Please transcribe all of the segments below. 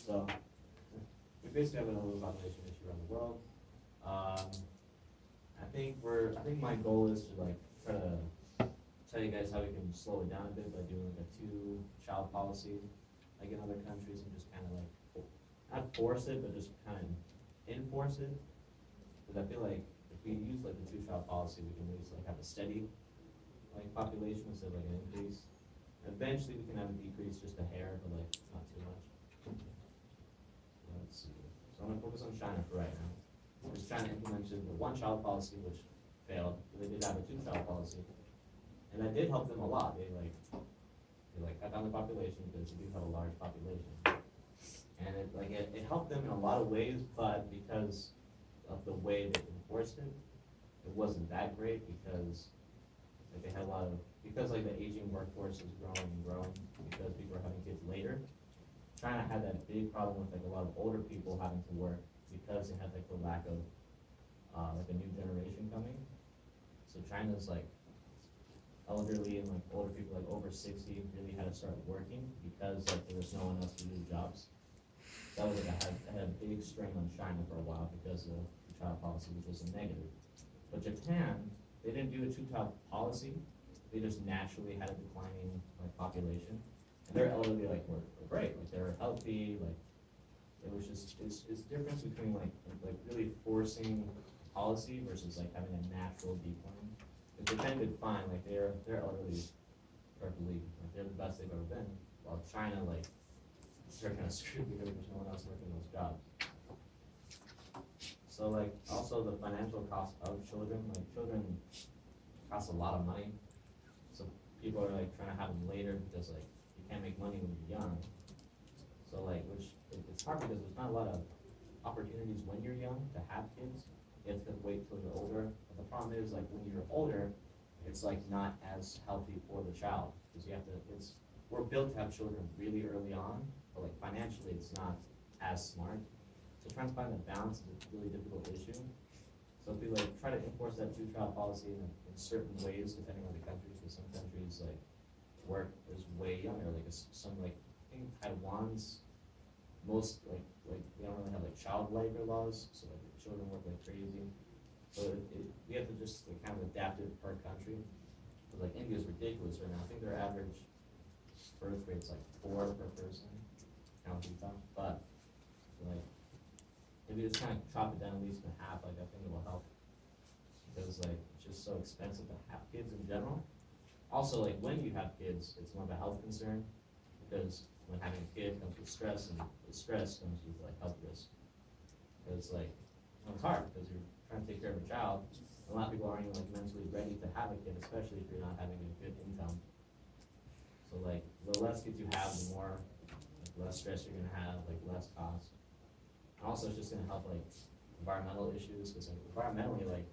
So we basically have an overpopulation issue around the world. Um, I think my goal is to like try to tell you guys how we can slow it down a bit by doing like a two-child policy, like in other countries, and just kind of like not force it, but just kind of enforce it. Because I feel like if we use like the two-child policy, we can at least like have a steady like population instead of like an increase. Eventually, we can have a decrease, just a hair, but like not too much. Let's see. So I'm gonna focus on China for right now. Because China implemented the one-child policy, which failed. They did have a two-child policy, and that did help them a lot. They cut down the population because they do have a large population, and it helped them in a lot of ways. But because of the way they enforced it, it wasn't that great because like they had a lot of because like the aging workforce is growing and growing because people are having kids later. China had that big problem with like a lot of older people having to work because they had like the lack of like a new generation coming. So China's like elderly and like older people like over 60 really had to start working because like there was no one else to do the jobs. That was like had a big strain on China for a while because of the child policy, which was a negative. But Japan, they didn't do a two-child policy. They just naturally had a declining like population, and their elderly like were great, like they were healthy, like it was just it's difference between like really forcing policy versus like having a natural decline. If Japan did fine, like their elderly perfectly, like they're the best they've ever been. While China like they're kind of screwed because there's no one else working those jobs. So like also the financial cost of children, like children cost a lot of money. So people are like trying to have them later because like you can't make money when you're young. So like it's hard because there's not a lot of opportunities when you're young to have kids. You have to wait till you're older. But the problem is like when you're older, it's like not as healthy for the child because you have to. We're built to have children really early on, but like financially, it's not as smart. So trying to find the balance is a really difficult issue. So if we like try to enforce that two-child policy in certain ways, depending on the country, because some countries like work is way younger. Like some like I think Taiwan's most like they don't really have like child labor laws, so like children work like crazy. So we have to just like kind of adapt it per country. But like India's ridiculous right now. I think their average birth rate's like 4 per person, count Utah. But like if we just kind of chop it down at least in half, like I think it will help because like it's just so expensive to have kids in general. Also, like when you have kids, it's more of a health concern because when having a kid comes with stress, and the stress comes with like health risk. Because like it's hard because you're trying to take care of a child. A lot of people aren't even like mentally ready to have a kid, especially if you're not having a good income. So like the less kids you have, the more like, less stress you're gonna have, like less cost. And also, it's just gonna help like environmental issues because like environmentally, like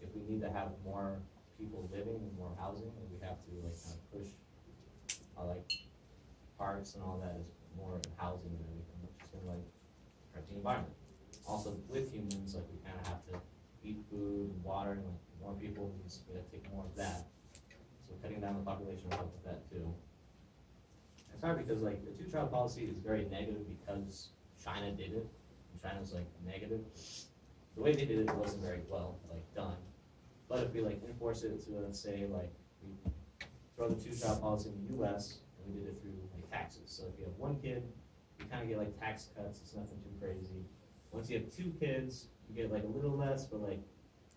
if we need to have more people living and more housing, then we have to like kind of push like parks and all that is more housing and everything, which is gonna like hurt the environment. Also, with humans, like we kind of have to eat food and water, and like more people means we have to take more of that. So cutting down the population will help with that too. It's hard because like the two-child policy is very negative because China did it, and China's like negative. The way they did it wasn't very well like done. But if we like enforce it to let's say like we throw the two-child policy in the U.S. and we did it through like taxes. So if you have one kid, you kind of get like tax cuts. It's nothing too crazy. Once you have 2 kids, you get like a little less, but like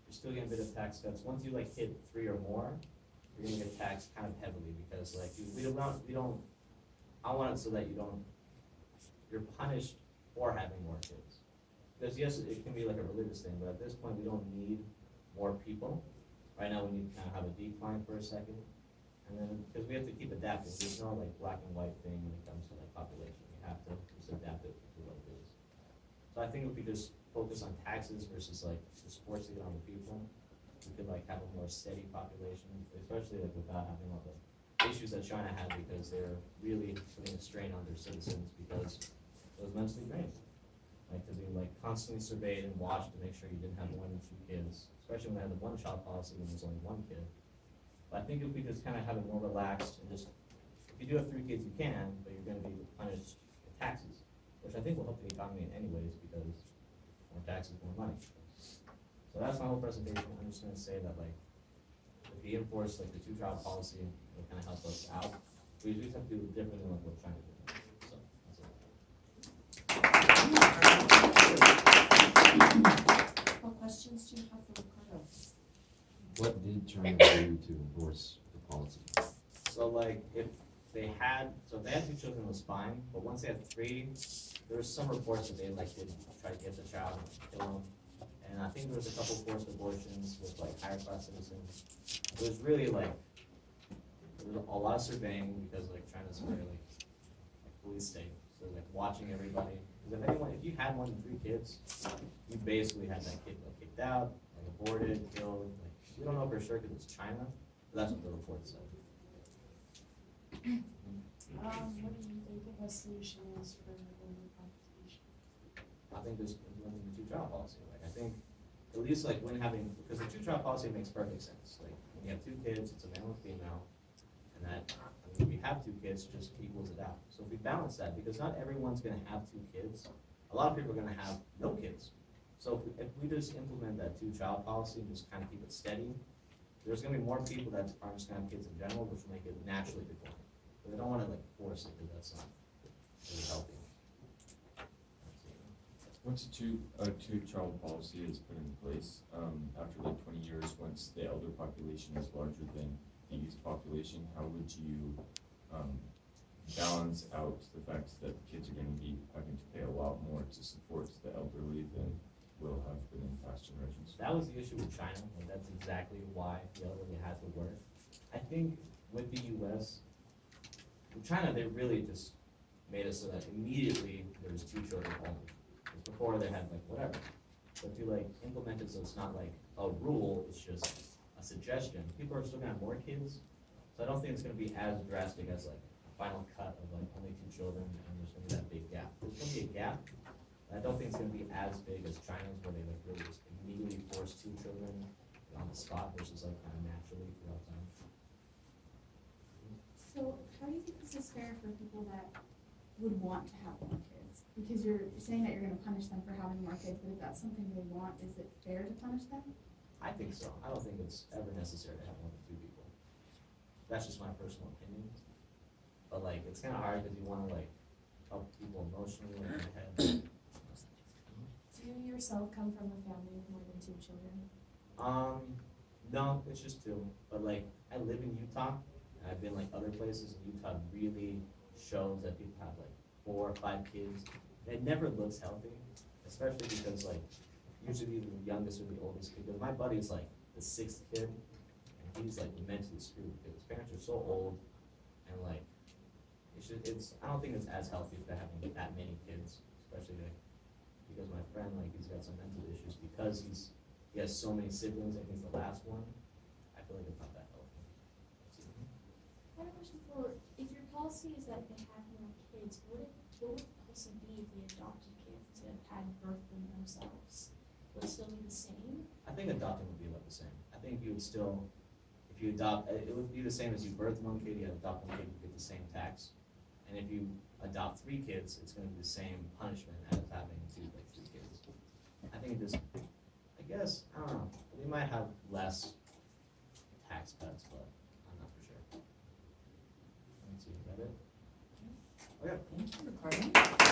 you're still getting a bit of tax cuts. Once you like hit 3 or more, you're gonna get taxed kind of heavily because like we don't. I want it so that you're punished for having more kids. Because yes, it can be like a religious thing, but at this point we don't need more people. Right now we need to kind of have a decline for a second, and then because we have to keep adapting. There's no like black and white thing when it comes to like population. We have to just adapt it to what it is. So I think if we just focus on taxes versus like just forcing it on the people, we could like have a more steady population, especially like without having all the issues that China had because they're really putting a strain on their citizens because it was mentally drained. Like because they like constantly surveyed and watched to make sure you didn't have more than 2 kids, especially when they had the one-child policy when there's only 1 kid. But I think if we just kind of have it more relaxed and just if you do have 3 kids, you can, but you're going to be punished with taxes, which which I think will help the economy in any ways, because more taxes, more money. So that's my whole presentation. I'm just gonna say that, like, if we enforce like the two-child policy, it'll kind of help us out. We just have to do it differently than what we're trying to do. So, that's it. What questions do you have for Ricardo? What did China do to enforce the policy? So like, if they had two children, it was fine, but once they had three, there was some reports that they like did try to get the child and kill them. And I think there was a couple forced abortions with like higher class citizens. It was really like, there was a lot of surveying, because like China's very like police state, so like watching everybody. Because if you had more than 3 kids, you basically had that kid like kicked out, like aborted, killed. Like, we don't know for sure because it's China, but that's what the report said. What do you think the best solution is for women population? I think just implementing the two-child policy. Like, I think at least like when having, because the two-child policy makes perfect sense. Like, when you have 2 kids, it's a male and female, and that, I mean, if you have 2 kids, it just equals it out. So if we balance that, because not everyone's gonna have 2 kids, a lot of people are gonna have no kids. So if we just implement that two-child policy and just kind of keep it steady, there's gonna be more people that aren't just gonna have kids in general, which will make it naturally decline. But they don't wanna like force it, because that's not really healthy. Once a two-child policy is put in place, after like 20 years, once the elder population is larger than the youth population, how would you balance out the fact that the kids are going to be having to pay a lot more to support the elderly than will have been in past generations? That was the issue with China, and that's exactly why the elderly had to work. I think with the US, with China, they really just made it so that immediately there was 2 children only. Because before they had like whatever. So if you like implement it so it's not like a rule, it's just a suggestion, people are still gonna have more kids. So I don't think it's gonna be as drastic as like a final cut of like only 2 children, and there's gonna be that big gap. There's gonna be a gap. I don't think it's gonna be as big as China's, where they like really just immediately force 2 children on the spot versus like kind of naturally throughout time. So how do you think this is fair for people that would want to have more kids? Because you're saying that you're gonna punish them for having more kids, but if that's something they want, is it fair to punish them? I think so. I don't think it's ever necessary to have more than 2 people. That's just my personal opinion. But like, it's kind of hard because you want to like help people emotionally in their head. Do you yourself come from a family with more than 2 children? No, it's just 2. But like, I live in Utah, and I've been like other places, and Utah really shows that people have like 4 or 5 kids. And it never looks healthy, especially because like, usually the youngest or the oldest kid. Because my buddy's like the 6th kid, and he's like mentally screwed because his parents are so old, and like, I don't think it's as healthy for having that many kids, especially like, because my friend, like, he's got some mental issues because he has so many siblings and he's the last one. I feel like it's not that healthy. I have a question for, if your policy is that they have more kids, what would the policy be if they adopted kids to have birthed them themselves? Would it still be the same? I think adopting would be about the same. I think you would still, if you adopt, it would be the same as you birth 1 kid, you adopt 1 kid, you get the same tax. And if you adopt 3 kids, it's gonna be the same punishment as having 3 kids. I think it just, I guess, I don't know, we might have less tax cuts, but I'm not for sure. Let's see, is that it? Okay. Thank you, Ricardo.